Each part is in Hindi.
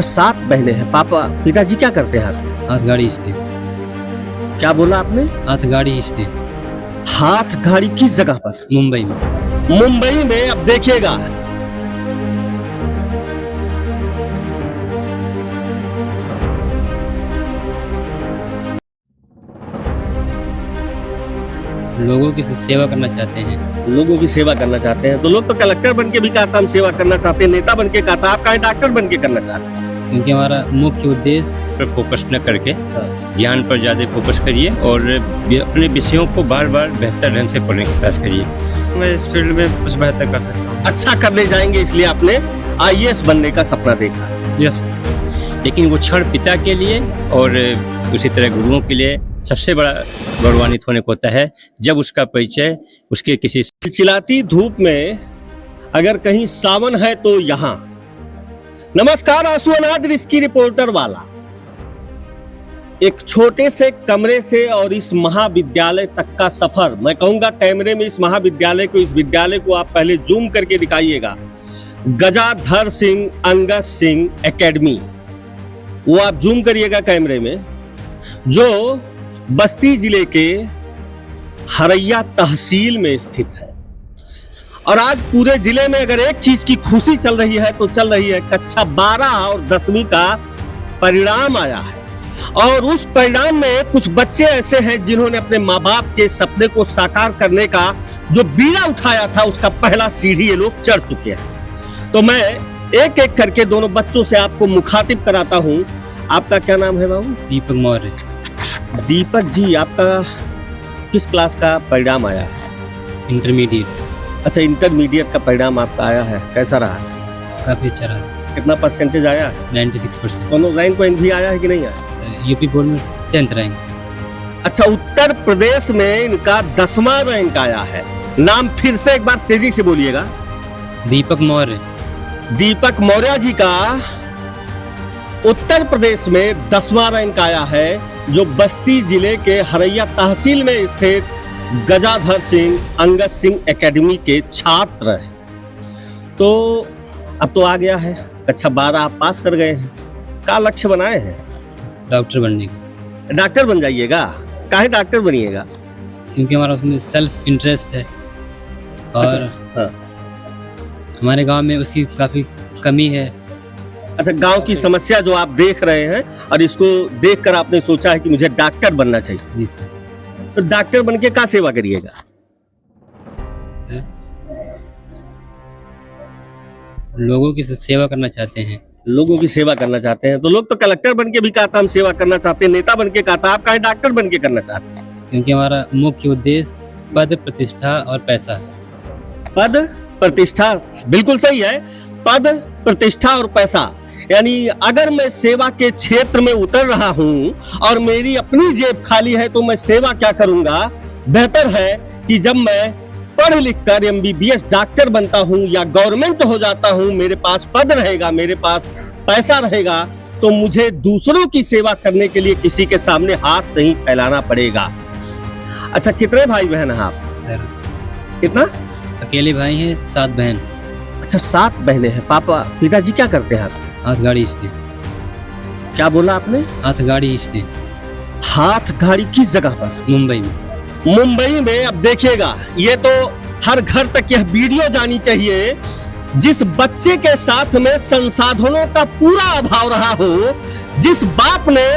अच्छा 7 बहनें हैं। पापा पिताजी क्या करते हैं आपके? हाथ गाड़ी इस्ते। क्या बोला आपने? हाथ गाड़ी इस्ते। हाथ गाड़ी किस जगह पर? मुंबई में। मुंबई में। अब देखिएगा, लोगों की सेवा करना चाहते हैं। लोगों की सेवा करना चाहते हैं। तो लोग तो कलेक्टर बन के भी कहा था हम सेवा करना चाहते हैं, नेता बन के कहा था, आप कहा डॉक्टर बन के करना चाहते हैं? क्योंकि हमारा मुख्य उद्देश्य पर फोकस न करके ज्ञान पर ज़्यादा फोकस करिए और अपने विषयों को बार बार बेहतर ढंग से पढ़ने का प्रयास करिए। मैं इस फील्ड में कुछ बेहतर कर सकता हूँ। अच्छा करने जाएंगे इसलिए आपने IAS बनने का सपना देखा। यस। लेकिन वो क्षण पिता के लिए और उसी तरह गुरुओं के लिए सबसे बड़ा गौरवान्वित होने को होता है जब उसका परिचय उसके किसी चिलचिलाती धूप में अगर कहीं सावन है तो यहाँ। नमस्कार, आंसू अनाद इसकी रिपोर्टर वाला। एक छोटे से कमरे से और इस महाविद्यालय तक का सफर, मैं कहूंगा कैमरे में इस महाविद्यालय को, इस विद्यालय को आप पहले जूम करके दिखाइएगा। गजाधर सिंह अंगद सिंह एकेडमी, वो आप जूम करिएगा कैमरे में, जो बस्ती जिले के हरैया तहसील में स्थित है। और आज पूरे जिले में अगर एक चीज की खुशी चल रही है तो चल रही है कक्षा 12 और 10वीं का परिणाम आया है। और उस परिणाम में कुछ बच्चे ऐसे हैं जिन्होंने अपने माँ बाप के सपने को साकार करने का जो बीड़ा उठाया था उसका पहला सीढ़ी ये लोग चढ़ चुके हैं। तो मैं एक एक करके दोनों बच्चों से आपको मुखातिब कराता हूँ। आपका क्या नाम है बाबू? दीपक मौर्य। दीपक जी, आपका किस क्लास का परिणाम आया है? इंटरमीडिएट। अच्छा, इंटरमीडिएट का परिणाम आपका आया है, कैसा रहा? काफी अच्छा रहा। कितना परसेंटेज आया? 96%। कोनो रैंक भी आया है कि नहीं आया? यूपी बोर्ड में 10th रैंक। अच्छा, उत्तर प्रदेश में इनका 10वां रैंक आया है। नाम फिर से एक बार तेजी से बोलिएगा। दीपक मौर्य। दीपक मौर्य जी का उत्तर प्रदेश में 10वां रैंक आया है, जो बस्ती जिले के हरैया तहसील में स्थित गजाधर सिंह अंगद सिंह एकेडमी के छात्र हैं। तो अब तो आ गया है, कक्षा 12 आप पास कर गए हैं। क्या लक्ष्य बनाए हैं? डॉक्टर बनने का। डॉक्टर बन जाइएगा? काहे डॉक्टर बनिएगा? क्योंकि हमारा उसमें सेल्फ इंटरेस्ट है और अच्छा, हाँ। हमारे गांव में उसकी काफी कमी है। अच्छा, गांव की समस्या जो आप देख रहे हैं और इसको देखकर आपने सोचा है कि मुझे डॉक्टर बनना चाहिए। जी सर। तो डॉक्टर बन के क्या सेवा करिएगा? लोगों की सेवा करना चाहते हैं। लोगों की सेवा करना चाहते हैं। तो लोग तो कलेक्टर बन के भी कहा था हम सेवा करना चाहते हैं, नेता बन के कहा था, आप कहा डॉक्टर बन के करना चाहते हैं? क्योंकि हमारा मुख्य उद्देश्य पद, प्रतिष्ठा और पैसा है। पद, प्रतिष्ठा, बिल्कुल सही है। पद, प्रतिष्ठा और पैसा, यानी अगर मैं सेवा के क्षेत्र में उतर रहा हूं और मेरी अपनी जेब खाली है तो मैं सेवा क्या करूंगा? बेहतर है कि जब मैं पढ़ लिख कर MBBS डॉक्टर बनता हूं या गवर्नमेंट हो जाता हूं, मेरे पास पद रहेगा, मेरे पास पैसा रहेगा, तो मुझे दूसरों की सेवा करने के लिए किसी के सामने हाथ नहीं फैलाना पड़ेगा। अच्छा, कितने भाई बहन हैं आप? कितना? अकेले भाई हैं, 7 बहन। अच्छा, 7 बहनें हैं। पापा पिताजी क्या करते हैं आप? हाथ गाड़ी इस्ते। क्या बोला आपने? हाथ गाड़ी इस्ते। हाथ गाड़ी किस जगह पर? मुंबई में। मुंबई में। अब देखिएगा, ये तो हर घर तक यह वीडियो जानी चाहिए। जिस बच्चे के साथ में संसाधनों का पूरा अभाव रहा हो, जिस बाप ने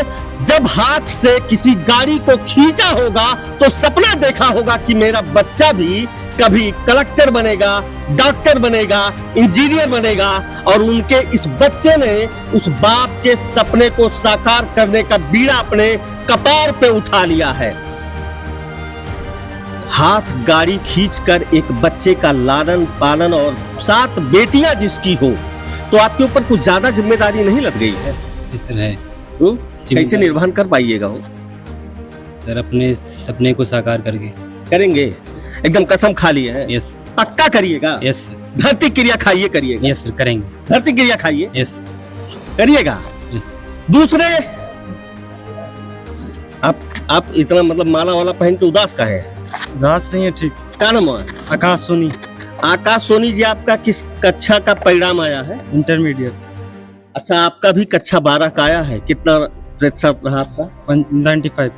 जब हाथ से किसी गाड़ी को खींचा होगा तो सपना देखा होगा कि मेरा बच्चा भी कभी कलेक्टर बनेगा, डॉक्टर बनेगा, इंजीनियर बनेगा, और उनके इस बच्चे ने उस बाप के सपने को साकार करने का बीड़ा अपने कपार पे उठा लिया है। हाथ गाड़ी खींचकर एक बच्चे का लालन पालन, और 7 बेटियां जिसकी हो, तो आपके ऊपर कुछ ज्यादा जिम्मेदारी नहीं लग गई है? सर है। कैसे निर्वहन कर पाइएगा? हो सर, अपने सपने को साकार करके करेंगे। एकदम कसम खा लिए है? यस। पक्का करिएगा? यस। धरती क्रिया खाइए करिएगा? यस सर, करेंगे। धरती क्रिया खाइए? यस करिएगा? यस। दूसरे, आप इतना मतलब माला वाला पहन के उदास काहे हैं? उदास नहीं है। ठीक। क्या नाम है? आकाश सोनी। आकाश सोनी जी, आपका किस कक्षा का परिणाम आया है? इंटरमीडिएट। अच्छा, आपका भी कक्षा 12 का आया है, कितना प्रतिशत रहा आपका? 95।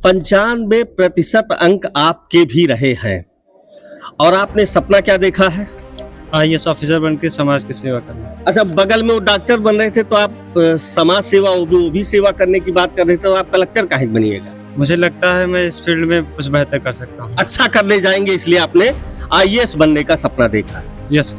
95% अंक आपके भी रहे हैं। और आपने सपना क्या देखा है? IAS ऑफिसर बन के समाज की सेवा करना। अच्छा, बगल में वो डॉक्टर बन रहे थे तो आप समाज सेवा, वो भी सेवा करने की बात कर रहे थे, तो आप कलेक्टर काहे बनिएगा? मुझे लगता है मैं इस फील्ड में कुछ बेहतर कर सकता हूँ। अच्छा करने जाएंगे इसलिए आपने IAS बनने का सपना देखा। यस।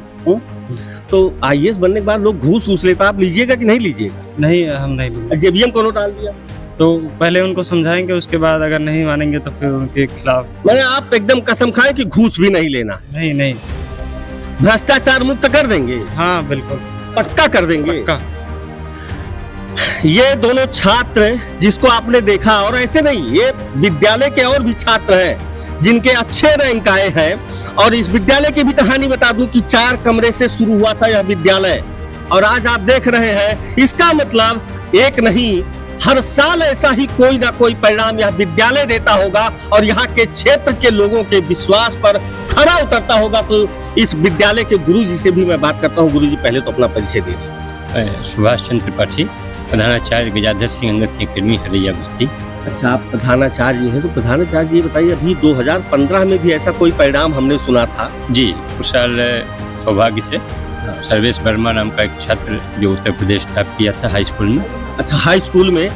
तो IAS बनने के बाद लोग घूस घूस लेता, आप लीजिएगा कि नहीं लीजिएगा? नहीं, हम नहीं लेंगे। JBM कौन डाल दिया? तो पहले उनको समझाएंगे, उसके बाद अगर नहीं मानेंगे तो फिर उनके खिलाफ। मैंने आप एकदम कसम खाएं कि घूस भी नहीं लेना, नहीं नहीं। भ्रष्टाचार मुक्त कर देंगे? हाँ बिल्कुल, पक्का कर देंगे? पक्का। ये दोनों छात्र जिसको आपने देखा, और ऐसे नहीं, ये विद्यालय के और भी छात्र हैं जिनके अच्छे रैंक आए हैं। और इस विद्यालय की भी कहानी बता दूं कि 4 कमरे से शुरू हुआ था यह विद्यालय, और आज आप देख रहे हैं। इसका मतलब एक नहीं, हर साल ऐसा ही कोई ना कोई परिणाम यह विद्यालय देता होगा और यहाँ के क्षेत्र के लोगों के विश्वास पर खरा उतरता होगा। तो इस विद्यालय के गुरुजी से भी मैं बात करता हूँ। गुरुजी, पहले तो अपना परिचय दे दीजिए। सुभाष चंद्र त्रिपाठी, प्रधानाचार्य गजाधर सिंह अंगद सिंह अकेडमी, हरैया बस्ती। अच्छा, आप प्रधानाचार्य जी हैं, तो प्रधानाचार्य जी बताइए, अभी 2015 में भी ऐसा कोई परिणाम हमने सुना था? जी, उस साल सौभाग्य से सर्वेश वर्मा नाम का एक छात्र जो उत्तर प्रदेश टॉप किया था हाई स्कूल में। अच्छा, हाई स्कूल में,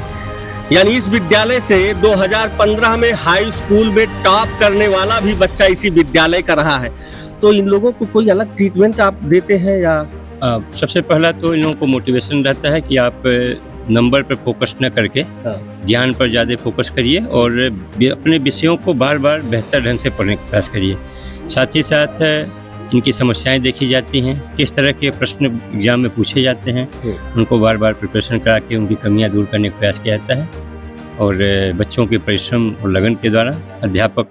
यानी इस विद्यालय से 2015 में हाई स्कूल में टॉप करने वाला भी बच्चा इसी विद्यालय का रहा है। तो इन लोगों को कोई अलग ट्रीटमेंट आप देते हैं या? सबसे पहला तो इन लोगों को मोटिवेशन रहता है कि आप नंबर पर फोकस न करके ज्ञान पर ज़्यादा फोकस करिए और अपने विषयों को बार बार बेहतर ढंग से पढ़ने का प्रयास करिए। साथ ही साथ इनकी समस्याएं देखी जाती हैं, किस तरह के प्रश्न एग्जाम में पूछे जाते हैं, उनको बार बार प्रिपरेशन करा के उनकी कमियां दूर करने का प्रयास किया जाता है। और बच्चों के परिश्रम और लगन के द्वारा अध्यापक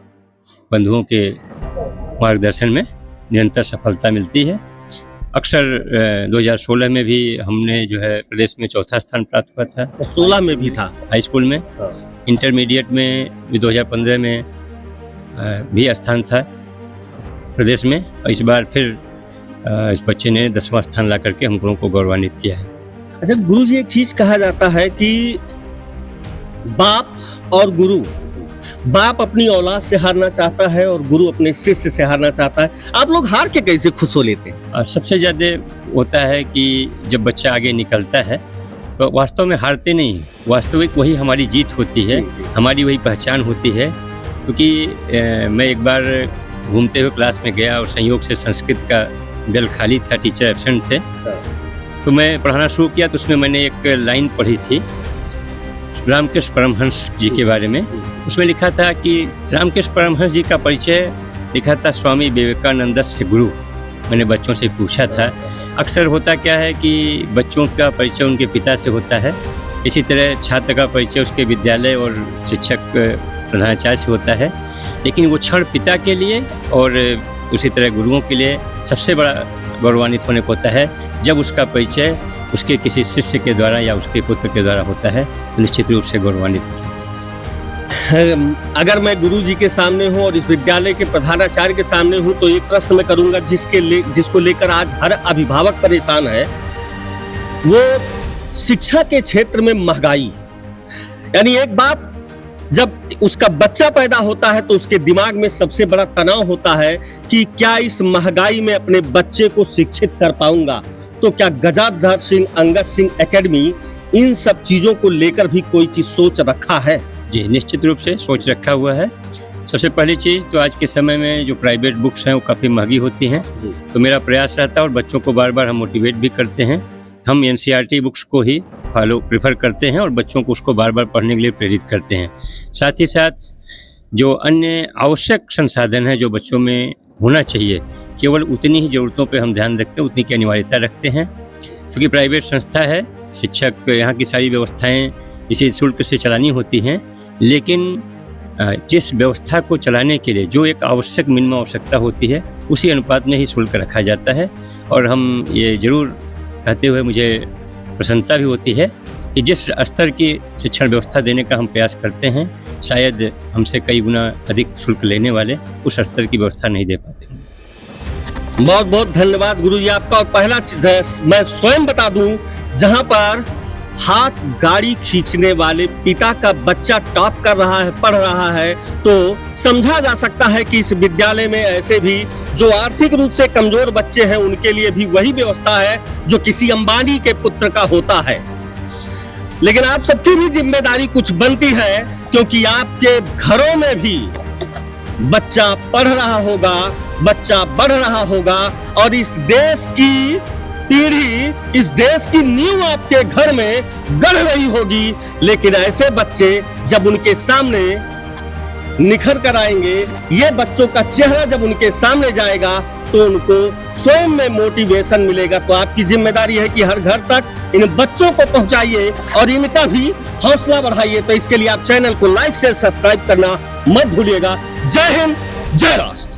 बंधुओं के मार्गदर्शन में निरंतर सफलता मिलती है। अक्सर 2016 में भी हमने जो है प्रदेश में 4था स्थान प्राप्त हुआ था। 16 में भी था हाई स्कूल में। इंटरमीडिएट में भी 2015 में भी स्थान था प्रदेश में। और इस बार फिर इस बच्चे ने 10वां स्थान ला करके हम लोगों को गौरवान्वित किया है। अच्छा गुरुजी, एक चीज कहा जाता है कि बाप और गुरु, बाप अपनी औलाद से हारना चाहता है और गुरु अपने शिष्य से हारना चाहता है। आप लोग हार के कैसे खुश हो लेते हैं? सबसे ज़्यादा होता है कि जब बच्चा आगे निकलता है तो वास्तव में हारते नहीं, वास्तविक वही हमारी जीत होती है, हमारी वही पहचान होती है। क्योंकि मैं एक बार घूमते हुए क्लास में गया और संयोग से संस्कृत का बेल खाली था, टीचर एब्सेंट थे। तो मैं पढ़ाना शुरू किया तो उसमें मैंने एक लाइन पढ़ी थी रामकृष्ण परमहंस जी के बारे में। उसमें लिखा था कि रामकृष्ण परमहंस जी का परिचय लिखा था स्वामी विवेकानंद से गुरु। मैंने बच्चों से पूछा था, अक्सर होता क्या है कि बच्चों का परिचय उनके पिता से होता है, इसी तरह छात्र का परिचय उसके विद्यालय और शिक्षक प्रधानाचार्य से होता है। लेकिन वो क्षण पिता के लिए और उसी तरह गुरुओं के लिए सबसे बड़ा गौरवान्वित होने को होता है जब उसका परिचय उसके किसी शिष्य के द्वारा या उसके पुत्र के द्वारा होता है, तो निश्चित रूप से गौरवान्वित होता है। अगर मैं गुरुजी के सामने हूँ और इस विद्यालय के प्रधानाचार्य के सामने हूँ तो एक प्रश्न मैं करूँगा जिसको लेकर आज हर अभिभावक परेशान है, वो शिक्षा के क्षेत्र में महंगाई। यानी एक बाप जब उसका बच्चा पैदा होता है तो उसके दिमाग में सबसे बड़ा तनाव होता है कि क्या इस महंगाई में अपने बच्चे को शिक्षित कर पाऊंगा। तो क्या गजाधर सिंह अंगद सिंह एकेडमी इन सब चीजों को लेकर भी कोई चीज सोच रखा है? जी, निश्चित रूप से सोच रखा हुआ है। सबसे पहली चीज़ तो आज के समय में जो प्राइवेट बुक्स हैं वो काफ़ी महंगी होती हैं, तो मेरा प्रयास रहता है और बच्चों को बार बार हम मोटिवेट भी करते हैं। हम NCERT बुक्स को ही प्रेफर करते हैं और बच्चों को उसको बार बार पढ़ने के लिए प्रेरित करते हैं। साथ ही साथ जो अन्य आवश्यक संसाधन है जो बच्चों में होना चाहिए, केवल उतनी ही ज़रूरतों पे हम ध्यान रखते हैं, उतनी की अनिवार्यता रखते हैं। क्योंकि प्राइवेट संस्था है, शिक्षक यहाँ की सारी व्यवस्थाएं इसी शुल्क से चलानी होती हैं, लेकिन जिस व्यवस्था को चलाने के लिए जो एक आवश्यक मिनिमम आवश्यकता होती है उसी अनुपात में ही शुल्क रखा जाता है। और हम ये जरूर कहते हुए मुझे प्रसन्नता भी होती है कि जिस स्तर की शिक्षण व्यवस्था देने का हम प्रयास करते हैं, शायद हमसे कई गुना अधिक शुल्क लेने वाले उस स्तर की व्यवस्था नहीं दे पाते। बहुत बहुत धन्यवाद गुरुजी आपका। और पहला मैं स्वयं बता दूं जहां पर हाथ गाड़ी खींचने वाले पिता का बच्चा टॉप कर रहा है, पढ़ रहा है, तो समझा जा सकता है कि इस विद्यालय में ऐसे भी जो आर्थिक रूप से कमजोर बच्चे हैं उनके लिए भी वही व्यवस्था है जो किसी अंबानी के पुत्र का होता है। लेकिन आप सबकी भी जिम्मेदारी कुछ बनती है, क्योंकि आपके घरों में भी बच्चा पढ़ रहा होगा, बच्चा बढ़ रहा होगा, और इस देश की पीढ़ी, इस देश की नींव आपके घर में गढ़ रही होगी। लेकिन ऐसे बच्चे जब उनके सामने निखर कर आएंगे, ये बच्चों का चेहरा जब उनके सामने जाएगा, तो उनको स्वयं में मोटिवेशन मिलेगा। तो आपकी जिम्मेदारी है कि हर घर तक इन बच्चों को पहुंचाइए और इनका भी हौसला बढ़ाइए। तो इसके लिए आप चैनल को लाइक शेयर सब्सक्राइब करना मत भूलिएगा। जय हिंद, जय राष्ट्र।